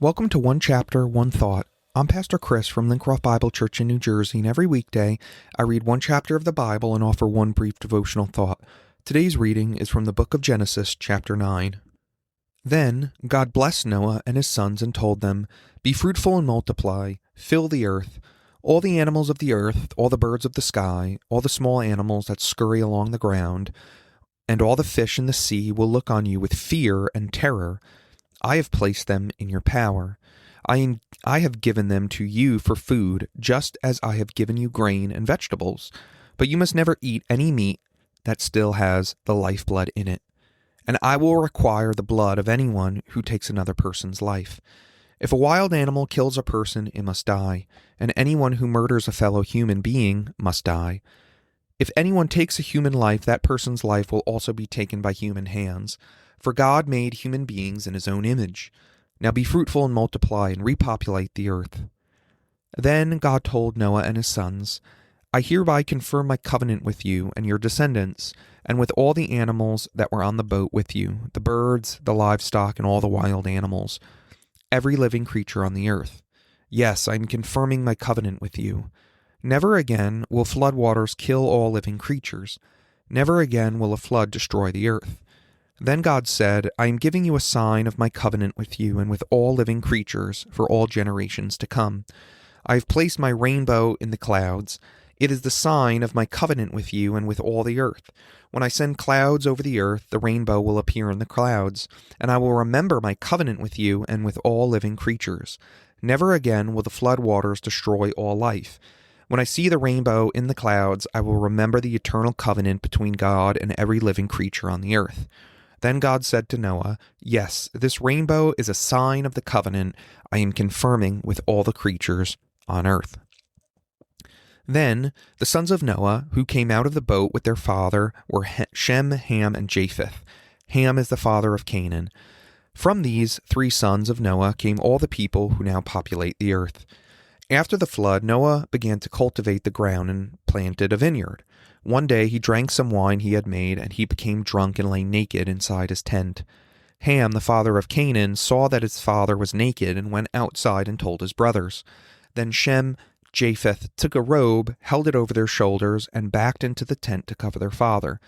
Welcome to One Chapter, One Thought. I'm Pastor Chris from Lincroft Bible Church in New Jersey, and every weekday I read one chapter of the Bible and offer one brief devotional thought. Today's reading is from the book of Genesis, chapter 9. Then God blessed Noah and his sons and told them, "Be fruitful and multiply, fill the earth. All the animals of the earth, all the birds of the sky, all the small animals that scurry along the ground, and all the fish in the sea will look on you with fear and terror. I have placed them in your power. I have given them to you for food, just as I have given you grain and vegetables. But you must never eat any meat that still has the lifeblood in it. And I will require the blood of anyone who takes another person's life. If a wild animal kills a person, it must die, and anyone who murders a fellow human being must die. If anyone takes a human life, that person's life will also be taken by human hands. For God made human beings in his own image. Now be fruitful and multiply and repopulate the earth." Then God told Noah and his sons, "I hereby confirm my covenant with you and your descendants, and with all the animals that were on the boat with you, the birds, the livestock, and all the wild animals, every living creature on the earth. Yes, I am confirming my covenant with you. Never again will floodwaters kill all living creatures. Never again will a flood destroy the earth." Then God said, "I am giving you a sign of my covenant with you and with all living creatures for all generations to come. I have placed my rainbow in the clouds. It is the sign of my covenant with you and with all the earth. When I send clouds over the earth, the rainbow will appear in the clouds, and I will remember my covenant with you and with all living creatures. Never again will the flood waters destroy all life. When I see the rainbow in the clouds, I will remember the eternal covenant between God and every living creature on the earth." Then God said to Noah, "Yes, this rainbow is a sign of the covenant I am confirming with all the creatures on earth." Then the sons of Noah who came out of the boat with their father were Shem, Ham, and Japheth. Ham is the father of Canaan. From these three sons of Noah came all the people who now populate the earth. After the flood, Noah began to cultivate the ground and planted a vineyard. One day he drank some wine he had made, and he became drunk and lay naked inside his tent. Ham, the father of Canaan, saw that his father was naked and went outside and told his brothers. Then Shem, Japheth took a robe, held it over their shoulders, and backed into the tent to cover their father.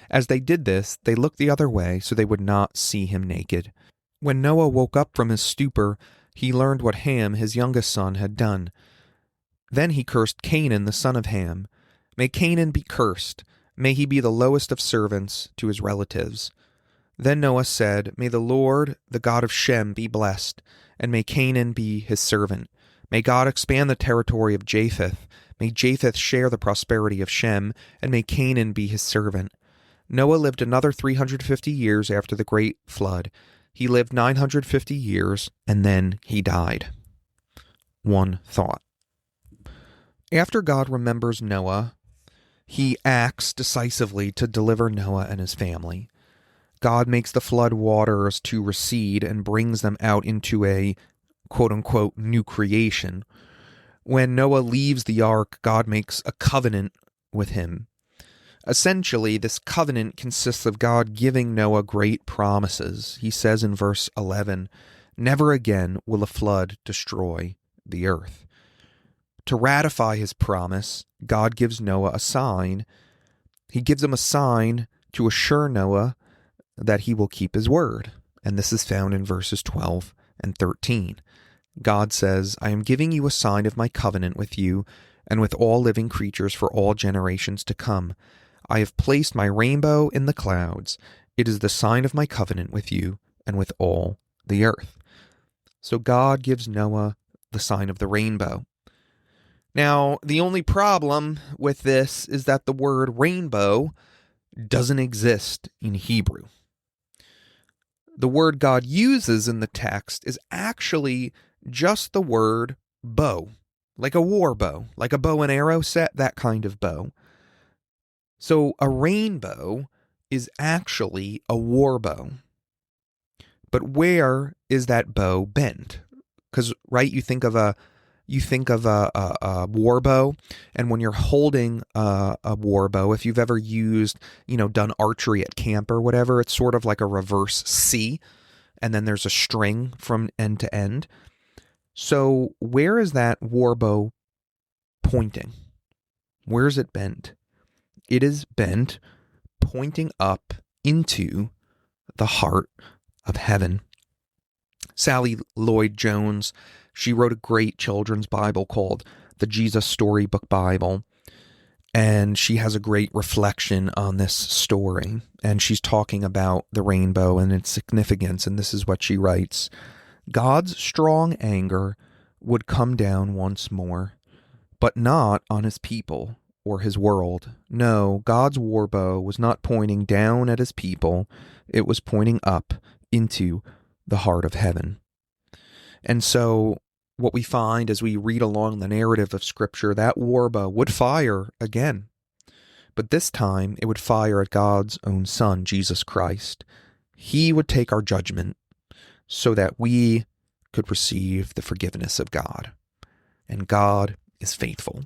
As they did this, they looked the other way so they would not see him naked. When Noah woke up from his stupor, he learned what Ham, his youngest son, had done. Then he cursed Canaan, the son of Ham. "May Canaan be cursed. May he be the lowest of servants to his relatives." Then Noah said, "May the Lord, the God of Shem, be blessed, and may Canaan be his servant. May God expand the territory of Japheth. May Japheth share the prosperity of Shem, and may Canaan be his servant." Noah lived another 350 years after the great flood. He lived 950 years, and then he died. One thought. After God remembers Noah, he acts decisively to deliver Noah and his family. God makes the flood waters to recede and brings them out into a quote-unquote new creation. When Noah leaves the ark, God makes a covenant with him. Essentially, this covenant consists of God giving Noah great promises. He says in verse 11, "Never again will a flood destroy the earth." To ratify his promise, God gives Noah a sign. He gives him a sign to assure Noah that he will keep his word. And this is found in verses 12 and 13. God says, "I am giving you a sign of my covenant with you and with all living creatures for all generations to come. I have placed my rainbow in the clouds. It is the sign of my covenant with you and with all the earth." So God gives Noah the sign of the rainbow. Now, the only problem with this is that the word rainbow doesn't exist in Hebrew. The word God uses in the text is actually just the word bow, like a war bow, like a bow and arrow set, that kind of bow. So a rainbow is actually a war bow. But where is that bow bent? Because, right, you think of a war bow, and when you're holding a war bow, if you've ever used, done archery at camp or whatever, it's sort of like a reverse C. and then there's a string from end to end. So where is that war bow pointing? Where is it bent? It is bent pointing up into the heart of heaven. Sally Lloyd-Jones, she wrote a great children's Bible called the Jesus Storybook Bible, and she has a great reflection on this story, and she's talking about the rainbow and its significance, and this is what she writes. God's strong anger would come down once more, but not on his people or his world. No, God's war bow was not pointing down at his people, it was pointing up into the heart of heaven. And so what we find as we read along the narrative of Scripture, that war bow would fire again. But this time it would fire at God's own Son, Jesus Christ. He would take our judgment so that we could receive the forgiveness of God. And God is faithful.